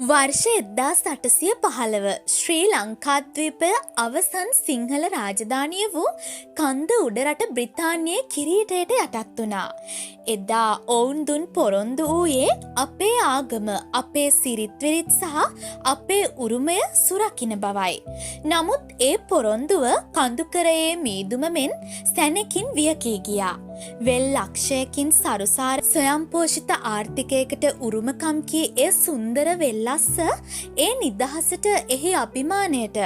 වර්ෂ 1815 ශ්‍රී ලංකාද්වීපය අවසන් සිංහල රාජධානිය වූ කන්ද උඩරට බ්‍රිතාන්‍යයේ කිරීටයට යටත් වුණා. එදා ඔවුන් දුන් පොරොන්දු වූයේ අපේ ආගම, අපේ සිරිත්විරිත් සහ අපේ උරුමය සුරකින බවයි. නමුත් ඒ පොරොන්දුව කඳුකරයේ මීදුමෙන් සැනකින් වියකී ගියා. වෙල් ලක්ෂයකින් සරුසාර ස්වයංපෝෂිත ආර්ථිකයකට උරුමකම් කී ඒ සුන්දර වෙල්ලස්ස ඒ නිදහසට එහි අභිමානයට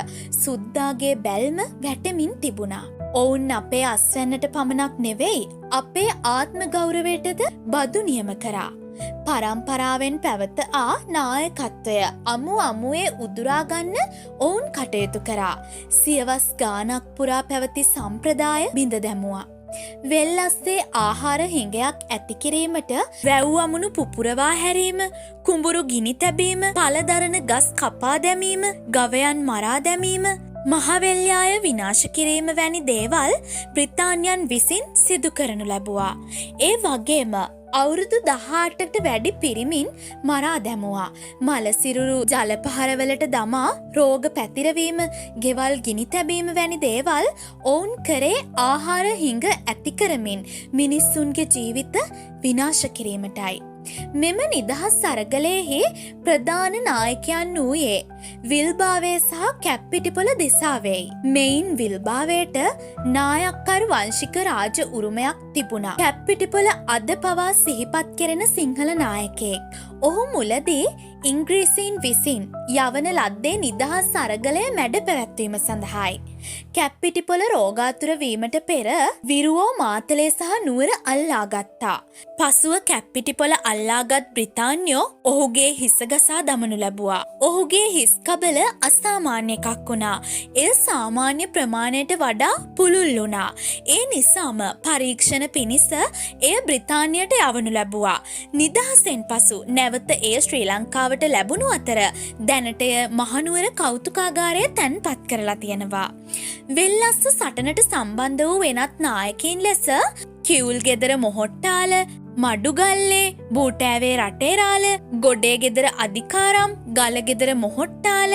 සුද්දාගේ බැල්ම වැටමින් තිබුණා. ඔවුන් අපේ අස්වැන්නට පමණක් නෙවෙයි අපේ ආත්ම ගෞරවයටද බදු නියම කරා. පරම්පරාවෙන් පැවත ආ නායකත්වය අමුවේ උදුරාගන්න ඔවුන් කටයුතු කරා. සියවස් ගානක් පුරා පැවති සම්ප්‍රදාය බිඳ දැමුවා. වෙල්ලස්සේ ආහාර හිඟයක් ඇති කිරීමට වැව් අමුණු පුපුරවා හැරීම, කුඹුරු ගිනි තැබීම, පළදරන ගස් කපා දැමීම, ගවයන් මරා දැමීම, මහවැල්යාය විනාශ කිරීම වැනි දේවල් බ්‍රිතාන්‍යයන් විසින් සිදු කරනු ලැබුවා. ඒ වගේම අවුරුදු 18කට වැඩි පිරිමින් මරා දැමුවා. මලසිරුරු ජලපහරවලට දමා රෝග පැතිරවීම, ගෙවල් ගිනි තැබීම වැනි දේවල් ඔවුන් කරේ ආහාර හිඟ ඇති කරමින් මිනිස්සුන්ගේ ජීවිත විනාශ කිරීමටයි. මෙම නිදහස් අරගලයෙහි ප්‍රධාන නායකයන් වූයේ විල්බාවේ සහ කැප්පිටිපොල දිසාවේයි. මෙයින් විල්බාවේට නායක්කරු වංශික රාජ උරුමයක් තිබුණා. කැප්පිටිපොල අද පවා සිහිපත් කෙරෙන සිංහල නායකයෙක්. ඔහු මුලදී ඉංග්‍රීසීන් විසින් යවන ලද්දේ නිදහස් අරගලය මැඩ පැවැත්වීම සඳහායි. කැප්පිටිපොල රෝගාතුර වීමට පෙර විරුවෝ මාතලේ සහ නුවර අල්ලා ගත්තා. පසුව කැප්පිටිපොල අල්ලාගත් බ්‍රිතාන්‍යෝ ඔහුගේ හිස ගසා දමනු ලැබුවා. ඔහුගේ හිස් කබල අසාමාන්‍ය එකක් වුණා. එය සාමාන්‍ය ප්‍රමාණයට වඩා පුළුල් වුණා. ඒ නිසාම පරීක්ෂණ පිණිස එය බ්‍රිතාන්‍යයට යවනු ලැබුවා. නිදහසෙන් පසු නැවත එය ශ්‍රී ලංකාවට ලැබුණු අතර දැනට එය මහනුවර කෞතුකාගාරයේ තැන්පත් කරලා තියෙනවා. වෙල්ලස්ස සටනට සම්බන්ධ වූ වෙනත් නායකයින් ලෙස කිවුල් ගෙදර මොහොට්ටාල, මඩුගල්ලේ, බූටෑවේ රටේරාල, ගොඩේ ගෙදර අධිකාරම්, ගල ගෙදර මොහොට්ටාල,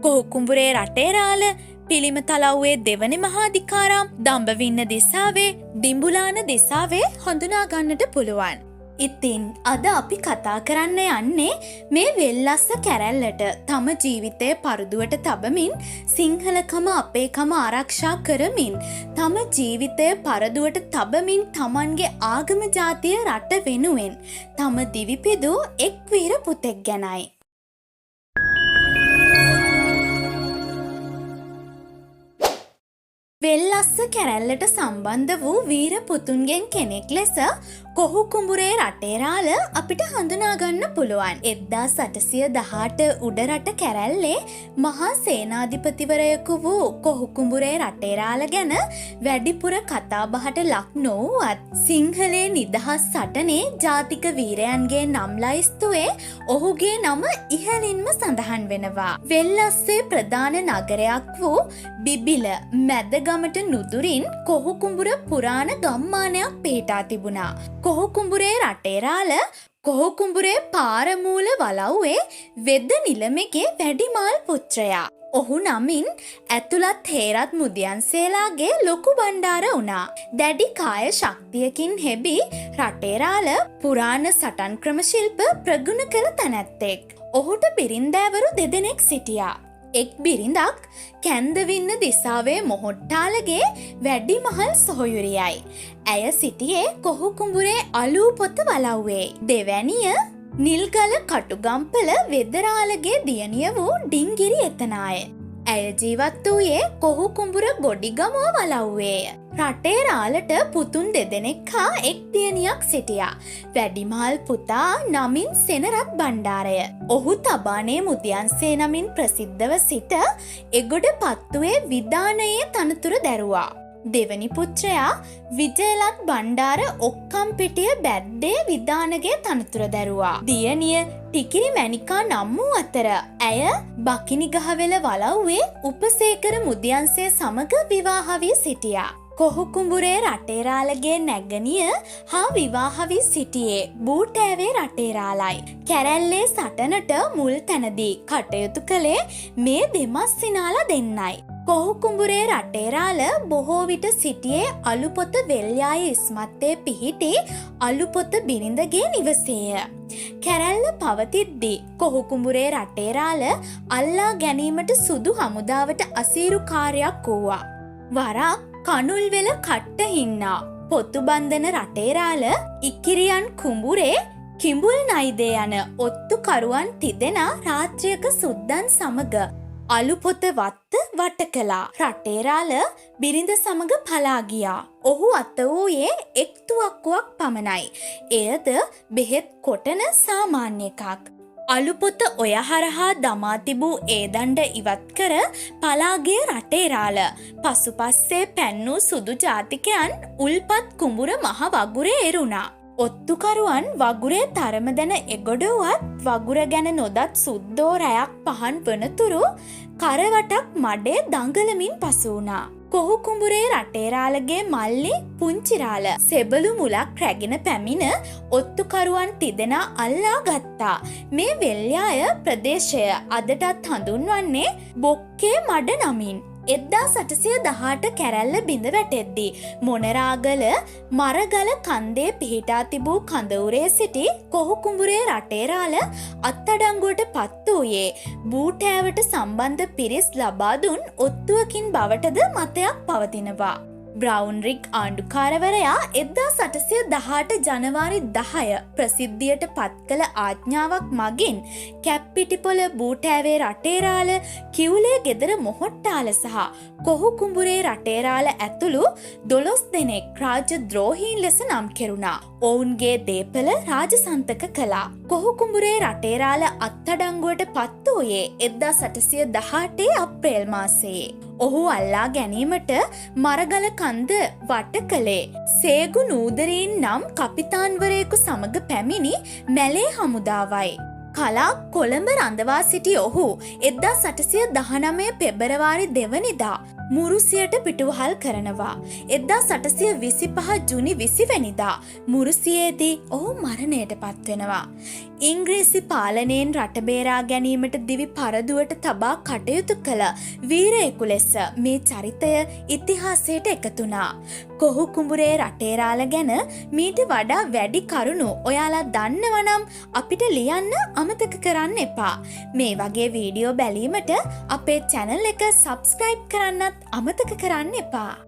කොහුකුඹුරේ රටේරාල, පිළිම තලව්වේ දෙවනි මහාධිකාරම්, දඹවින්න දිසාවේ, දිඹුලාන දිසාවේ හඳුනා ගන්නට පුළුවන්. ඉතින් අද අපි කතා කරන්න යන්නේ මේ වෙල්ලස්ස කැරැල්ලට තම ජීවිතය පරුදුවට තබමින් සිංහලකම අපේකම ආරක්ෂා කරමින් තම ජීවිතය පරදුවට තබමින් තමන්ගේ ආගම ජාතිය රට වෙනුවෙන් තම දිවිපිදු එක් වීර පුතෙක් ගැනයි. වෙල්ලස්ස කැරැල්ලට සම්බන්ධ වූ වීර පුතුන්ගෙන් කෙනෙක් ලෙස කොහුකුඹුරේ රටේරාල අපිට හඳුනාගන්න පුළුවන්. 1818 උඩරට කැරැල්ලේ මහා සේනාධිපතිවරයෙකු වූ කොහුකුඹුරේ රටේරාල ගැන වැඩිපුර කතාබහට ලක් නොවුවත් සිංහලේ නිදහස් සටනේ ජාතික වීරයන්ගේ නම් ලයිස්තුවේ ඔහුගේ නම ඉහළින්ම සඳහන් වෙනවා. වෙල්ලස්සේ ප්‍රධාන නගරයක් වූ බිබිල මැදගමට නුදුරින් කොහුකුඹුර පුරාණ ගම්මානයක් පිහිටා තිබුණා. කොහුකුඹුරේ රටේරාල කොහුකුඹුරේ පාරමූල වලව්වේ වෙද නිලමේගේ වැඩිමාල් පුත්‍රයා. ඔහු නමින් ඇතුළත් හේරත් මුදියන්සේලාගේ ලොකු බණ්ඩාර වුණා. දැඩි කාය ශක්තියකින් හෙබි රටේරාල පුරාණ සටන් ක්‍රම ශිල්ප ප්‍රගුණ කළ තැනැත්තෙක්. ඔහුට බිරින්දෑවරු දෙදෙනෙක් සිටියා. එක් බිරිඳක් කැන්දවින්න දිසාවේ මොහොට්ටාලගේ වැඩිමහල් සොහොයුරියයි. ඇය සිටියේ කොහුකුඹුරේ අලූපොත වලව්වේ. දෙවැනිය නිල්ගල කටුගම්පල වෙදරාලගේ දියණිය වූ ඩිංගිරි එතනාය. ඇය ජීවත් වූයේ කොහුකුඹුර ගොඩිගමුව වලව්වේය. රටේරාලට පුතුන් දෙදෙනෙක් හා එක් දියණියක් සිටියා. වැඩිමහල් පුතා නමින් සෙනරත් බණ්ඩාරය. ඔහු තබානේ මුදියන්සේ නමින් ප්‍රසිද්ධව සිට එගොඩ පත්තුවේ විධානයේ තනතුර දැරුවා. දෙවනි පුත්‍රයා විජයලත් බණ්ඩාර ඔක්කම්පිටිය බැද්දේ විධානගේ තනතුර දැරුවා. දියණිය ටිකිරි මැණිකා නම් වූ අතර ඇය බකිනිගහවෙල වලව්වේ උපසේකර මුදියන්සේ සමග විවාහ වී සිටියා. කොහුකුඹුරේ රටේරාලගේ නැගණිය හා විවාහ වී සිටියේ බූටෑවේ රටේරාලයි. කැරැල්ලේ සටනට මුල් තැනදී කටයුතු කළේ මේ දෙමස්සිනාලා දෙන්නයි. කොහුකුඹුරේ රටේරාල බොහෝ විට සිටියේ අලුපොත වෙල්යාය ඉස්මත්තේ පිහිටි අලුපොත බිරිඳගේ නිවසේය. කැරැල්ල පවතිද්දී කොහුකුඹුරේ රටේරාල අල්ලා ගැනීමට සුදු හමුදාවට අසීරු කාර්යයක් වූවා. වරක් කනුල්වෙල කට්ට හින්නා පොතුබන්ධන රටේරාල ඉකිරියන් කුඹුරේ කිඹුල් නයිදේ යන ඔත්තුකරුවන් තිදෙනා රාත්‍රියක සුද්දන් සමග අලුපොත වත්ත වට කළා. රටේරාල බිරිඳ සමග පලා ගියා. ඔහු අත වූයේ එක් තුවක්කුවක් පමණයි. එයද බෙහෙත් කොටන සාමාන්‍ය එකක්. අලුපොත ඔය හරහා දමා තිබූ ඒ දණ්ඩ ඉවත් කර පලාගේ රටේරාල පසුපස්සේ පැන්නූ සුදු ජාතිකයන් උල්පත් කුඹුර මහ වගුරේ එරුණා. ඔත්තුකරුවන් වගුරේ තරම දැන එගොඩුවත් වගුර ගැන නොදත් සුද්දෝ රැයක් පහන් වනතුරු කරවටක් මඩේ දඟලමින් පසු වුණා. කොහුකුඹුරේ රටේරාලගේ මල්ලි පුංචිරාල සෙබළු මුලක් රැගෙන පැමිණ ඔත්තුකරුවන් තිදෙනා අල්ලා ගත්තා. මේ වෙල්යාය ප්‍රදේශය අදටත් හඳුන්වන්නේ බොක්කේ මඩ නමින්. 1818 කැරැල්ල බිඳ වැටෙද්දී මොනරාගල මරගල කන්දේ පිහිටා තිබූ කඳවුරේ සිටි කොහුකුඹුරේ රටේරාල අත්අඩංගුවට පත් වූයේ බූටෑවට සම්බන්ධ පිරිස් ලබා දුන් ඔත්තුවකින් බවටද මතයක් පවතිනවා. බ්‍රවුන්රික් ආණ්ඩුකාරවරයා 1818 ජනවාරි 10 ප්‍රසිද්ධියට පත් කළ ආඥාවක් මගින් කැප්පිටිපොළ බූටෑවේ රටේරාල කිවුලේ ගෙදර මොහොට්ටාල සහ කොහුකුඹුරේ රටේරාල ඇතුළු 12 දෙනෙක් රාජ්‍ය ද්‍රෝහීන් ලෙස නම් කෙරුණා. ඔවුන්ගේ දේපල රාජසන්තක කළා. කොහුකුඹුරේ රටේරාල අත්අඩංගුවට පත් වූයේ 1818 අප්‍රේල් මාසයේ. ඔහු අල්ලා ගැනීමට මරගල කන්ද වට කළේ සේගු නූදරීන් නම් කපිතාන්වරයෙකු සමග පැමිණි මැලේ හමුදාවයි. කලා කොළඹ රඳවා සිටි ඔහු 1819 පෙබරවාරි 2 වෙනිදා මුරුසියට පිටුවහල් කරනවා. 1825 ජුනි 20 වෙනිදා මුරුසියේදී ඔහු මරණයට පත්වෙනවා. ඉංග්‍රීසි පාලනයෙන් රට බේරා ගැනීමට දිවි පරදුවට තබා කටයුතු කළ වීරයෙකු ලෙස මේ චරිතය ඉතිහාසයට එකතුනා. කොහුකුඹුරේ රටේරාල ගැන මීට වඩා වැඩි කරුණු ඔයාලා දන්නවනම් අපිට ලියන්න අමතක කරන්න එපා. මේ වගේ වීඩියෝ බැලීමට අපේ channel එක subscribe කරන්නත් අමතක කරන්න එපා.